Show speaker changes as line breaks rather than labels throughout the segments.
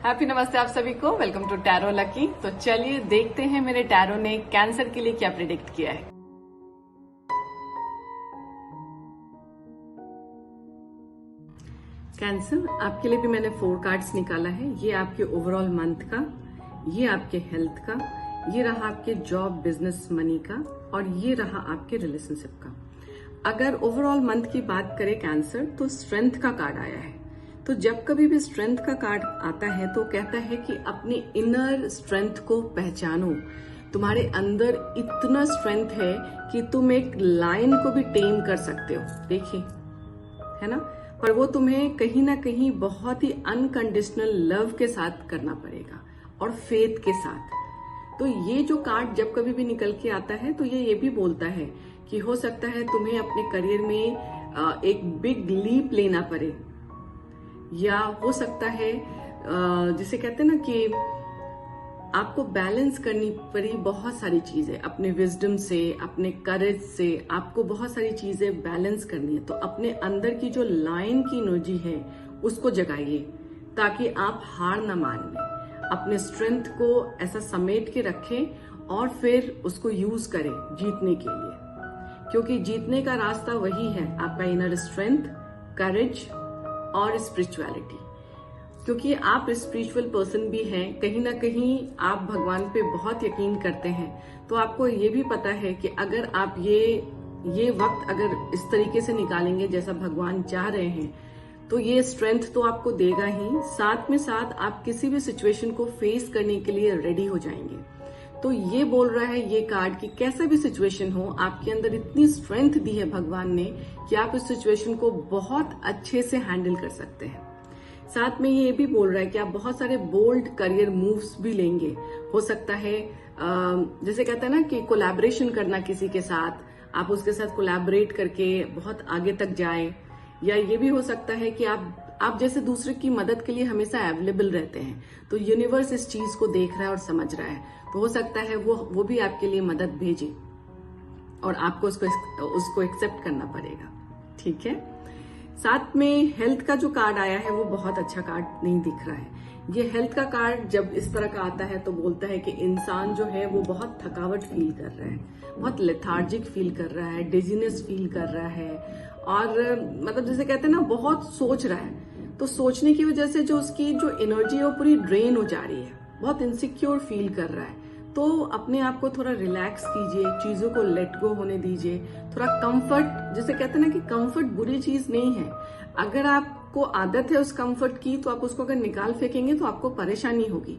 Happy नमस्ते आप सभी को। Welcome to Tarot Lucky. तो चलिए देखते हैं मेरे टैरो ने कैंसर के लिए क्या प्रिडिक्ट किया है। कैंसर, आपके लिए भी मैंने 4 कार्ड्स निकाला है। ये आपके ओवरऑल मंथ का, ये आपके हेल्थ का, ये रहा आपके जॉब बिजनेस मनी का, और ये रहा आपके रिलेशनशिप का। अगर ओवरऑल मंथ की बात करें कैंसर, तो स्ट्रेंथ का कार्ड आया है। तो जब कभी भी स्ट्रेंथ का कार्ड आता है तो कहता है कि अपनी इनर स्ट्रेंथ को पहचानो। तुम्हारे अंदर इतना स्ट्रेंथ है कि तुम एक लायन को भी टेम कर सकते हो। देखिए, है ना, पर वो तुम्हें कहीं ना कहीं बहुत ही अनकंडीशनल लव के साथ करना पड़ेगा और फेथ के साथ। तो ये जो कार्ड जब कभी भी निकल के आता है तो ये भी बोलता है कि हो सकता है तुम्हें अपने करियर में एक बिग लीप लेना पड़े, या हो सकता है जिसे कहते हैं ना कि आपको बैलेंस करनी पड़ी बहुत सारी चीजें। अपने विजडम से, अपने करेज से आपको बहुत सारी चीजें बैलेंस करनी है। तो अपने अंदर की जो लायन की एनर्जी है उसको जगाइए, ताकि आप हार ना मान लें। अपने स्ट्रेंथ को ऐसा समेट के रखें और फिर उसको यूज करें जीतने के लिए, क्योंकि जीतने का रास्ता वही है, आपका इनर स्ट्रेंथ, करेज और स्पिरिचुअलिटी। क्योंकि आप स्पिरिचुअल पर्सन भी हैं, कहीं ना कहीं आप भगवान पे बहुत यकीन करते हैं। तो आपको ये भी पता है कि अगर आप ये वक्त अगर इस तरीके से निकालेंगे जैसा भगवान चाह रहे हैं, तो ये स्ट्रेंथ तो आपको देगा ही, साथ में साथ आप किसी भी सिचुएशन को फेस करने के लिए रेडी हो जाएंगे। तो ये बोल रहा है ये कार्ड कि कैसा भी सिचुएशन हो, आपके अंदर इतनी स्ट्रेंथ दी है भगवान ने कि आप इस सिचुएशन को बहुत अच्छे से हैंडल कर सकते हैं। साथ में ये भी बोल रहा है कि आप बहुत सारे बोल्ड करियर मूव्स भी लेंगे। हो सकता है जैसे कहते हैं ना कि कोलैबोरेशन करना किसी के साथ, आप उसके साथ कोलैबोरेट करके बहुत आगे तक जाए। या ये भी हो सकता है कि आप जैसे दूसरे की मदद के लिए हमेशा अवेलेबल रहते हैं, तो यूनिवर्स इस चीज को देख रहा है और समझ रहा है। तो हो सकता है वो भी आपके लिए मदद भेजे और आपको उसको एक्सेप्ट करना पड़ेगा। ठीक है। साथ में हेल्थ का जो कार्ड आया है वो बहुत अच्छा कार्ड नहीं दिख रहा है। ये हेल्थ का कार्ड जब इस तरह का आता है तो बोलता है कि इंसान जो है वो बहुत थकावट फील कर रहा है, बहुत लेथार्जिक फील कर रहा है, डिजीनेस फील कर रहा है, और मतलब जैसे कहते हैं ना बहुत सोच रहा है। तो सोचने की वजह से जो उसकी जो एनर्जी है वो पूरी ड्रेन हो जा रही है, बहुत इनसिक्योर फील कर रहा है। तो अपने आप को थोड़ा रिलैक्स कीजिए, चीजों को लेट गो होने दीजिए। थोड़ा कंफर्ट, जैसे कहते हैं ना कि कंफर्ट बुरी चीज नहीं है। अगर आपको आदत है उस कंफर्ट की, तो आप उसको अगर निकाल फेंकेंगे तो आपको परेशानी होगी।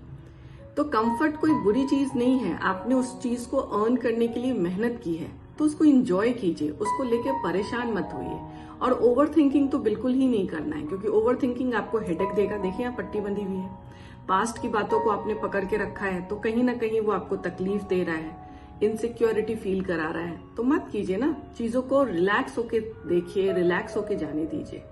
तो कंफर्ट कोई बुरी चीज नहीं है। आपने उस चीज को अर्न करने के लिए मेहनत की है, तो उसको एंजॉय कीजिए, उसको लेके परेशान मत होइए। और ओवर थिंकिंग तो बिल्कुल ही नहीं करना है, क्योंकि ओवर थिंकिंग आपको हेडेक देगा। देखिए यहाँ पट्टी बंधी हुई है, पास्ट की बातों को आपने पकड़ के रखा है, तो कहीं ना कहीं वो आपको तकलीफ दे रहा है, इनसिक्योरिटी फील करा रहा है। तो मत कीजिए ना, चीजों को रिलैक्स होके देखिए, रिलैक्स होके जाने दीजिए।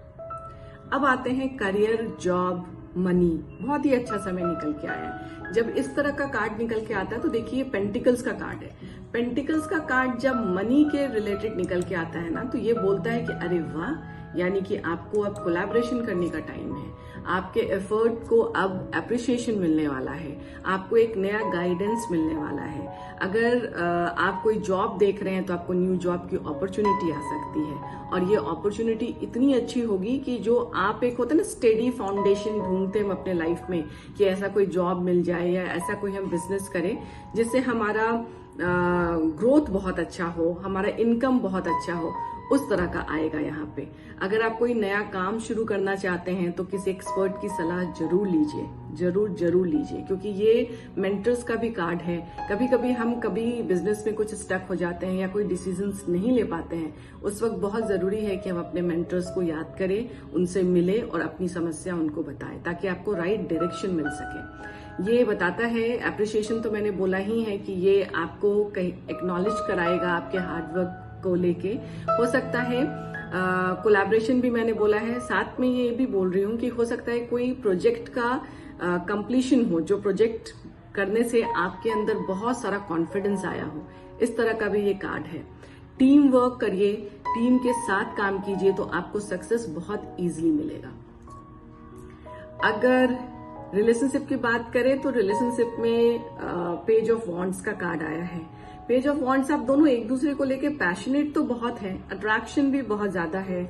अब आते हैं करियर, जॉब, मनी। बहुत ही अच्छा समय निकल के आया है। जब इस तरह का कार्ड निकल के आता है तो देखिए पेंटिकल्स का कार्ड है। पेंटिकल्स का कार्ड जब मनी के रिलेटेड निकल के आता है ना, तो ये बोलता है कि अरे वाह, यानी कि आपको अब कोलैबोरेशन करने का टाइम है। आपके एफर्ट को अब अप्रिसिएशन मिलने वाला है, आपको एक नया गाइडेंस मिलने वाला है। अगर आप कोई जॉब देख रहे हैं तो आपको न्यू जॉब की अपॉर्चुनिटी आ सकती है, और ये अपॉर्चुनिटी इतनी अच्छी होगी कि जो आप एक होता है ना स्टेडी फाउंडेशन ढूंढते हैं अपने लाइफ में, कि ऐसा कोई जॉब मिल जाए या ऐसा कोई हम बिजनेस करें जिससे हमारा ग्रोथ बहुत अच्छा हो, हमारा इनकम बहुत अच्छा हो, उस तरह का आएगा यहाँ पे। अगर आप कोई नया काम शुरू करना चाहते हैं तो किसी एक्सपर्ट की सलाह जरूर लीजिए, जरूर लीजिए, क्योंकि ये मेंटर्स का भी कार्ड है। कभी कभी बिजनेस में कुछ स्टक हो जाते हैं या कोई डिसीजंस नहीं ले पाते हैं, उस वक्त बहुत जरूरी है कि हम अपने मेंटर्स को याद करें, उनसे मिले और अपनी समस्या उनको बताएं, ताकि आपको राइट डायरेक्शन मिल सके। ये बताता है, एप्रिसिएशन तो मैंने बोला ही है कि ये आपको कहीं एक्नॉलेज कराएगा आपके हार्डवर्क को लेके। हो सकता है कोलैबोरेशन भी मैंने बोला है। साथ में ये भी बोल रही हूँ कि हो सकता है कोई प्रोजेक्ट का कंप्लीशन हो, जो प्रोजेक्ट करने से आपके अंदर बहुत सारा कॉन्फिडेंस आया हो, इस तरह का भी ये कार्ड है। टीम वर्क करिए, टीम के साथ काम कीजिए, तो आपको सक्सेस बहुत इजीली मिलेगा। अगर रिलेशनशिप की बात करें तो रिलेशनशिप में पेज ऑफ वॉन्ड्स का कार्ड आया है। पेज ऑफ वॉन्ड्स, आप दोनों एक दूसरे को लेके पैशनेट तो बहुत है, अट्रैक्शन भी बहुत ज्यादा है,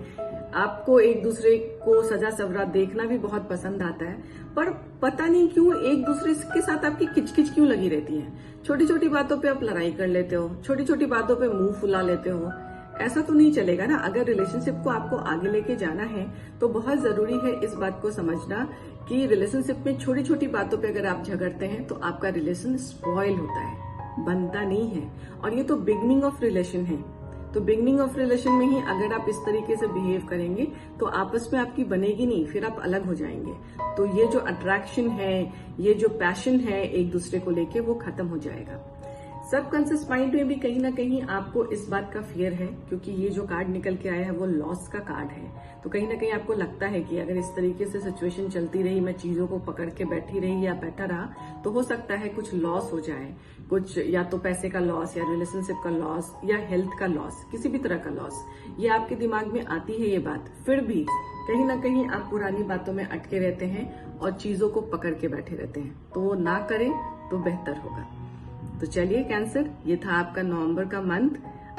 आपको एक दूसरे को सजा सवरा देखना भी बहुत पसंद आता है, पर पता नहीं क्यों एक दूसरे के साथ आपकी किचकिच क्यों लगी रहती है। छोटी छोटी बातों पे आप लड़ाई कर लेते हो, छोटी छोटी बातों पे मुंह फुला लेते हो। ऐसा तो नहीं चलेगा ना। अगर रिलेशनशिप को आपको आगे लेके जाना है तो बहुत जरूरी है इस बात को समझना कि रिलेशनशिप में छोटी छोटी बातों पे अगर आप झगड़ते हैं तो आपका रिलेशन स्पॉइल होता है, बनता नहीं है। और ये तो बिगनिंग ऑफ रिलेशन है। तो बिगनिंग ऑफ रिलेशन में ही अगर आप इस तरीके से बिहेव करेंगे तो आपस में आपकी बनेगी नहीं, फिर आप अलग हो जाएंगे। तो ये जो अट्रैक्शन है, ये जो पैशन है एक दूसरे को लेके, वो खत्म हो जाएगा। सबकॉन्शियस माइंड में भी कहीं ना कहीं आपको इस बात का फियर है, क्योंकि ये जो कार्ड निकल के आया है वो लॉस का कार्ड है। तो कहीं ना कहीं आपको लगता है कि अगर इस तरीके से सिचुएशन चलती रही, मैं चीजों को पकड़ के बैठी रही या बैठा रहा, तो हो सकता है कुछ लॉस हो जाए, कुछ या तो पैसे का लॉस या रिलेशनशिप का लॉस या हेल्थ का लॉस, किसी भी तरह का लॉस। ये आपके दिमाग में आती है ये बात, फिर भी कहीं ना कहीं आप पुरानी बातों में अटके रहते हैं और चीजों को पकड़ के बैठे रहते हैं। तो वो ना करें तो बेहतर होगा। तो चलिए कैंसर, ये था आपका नवंबर का मंथ।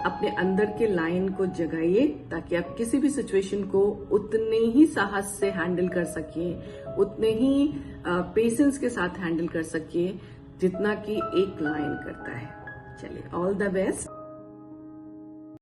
अपने अंदर के लाइन को जगाइए ताकि आप किसी भी सिचुएशन को उतने ही साहस से हैंडल कर सकिए, उतने ही पेशेंस के साथ हैंडल कर सकिए जितना कि एक लाइन करता है। चलिए, ऑल द बेस्ट।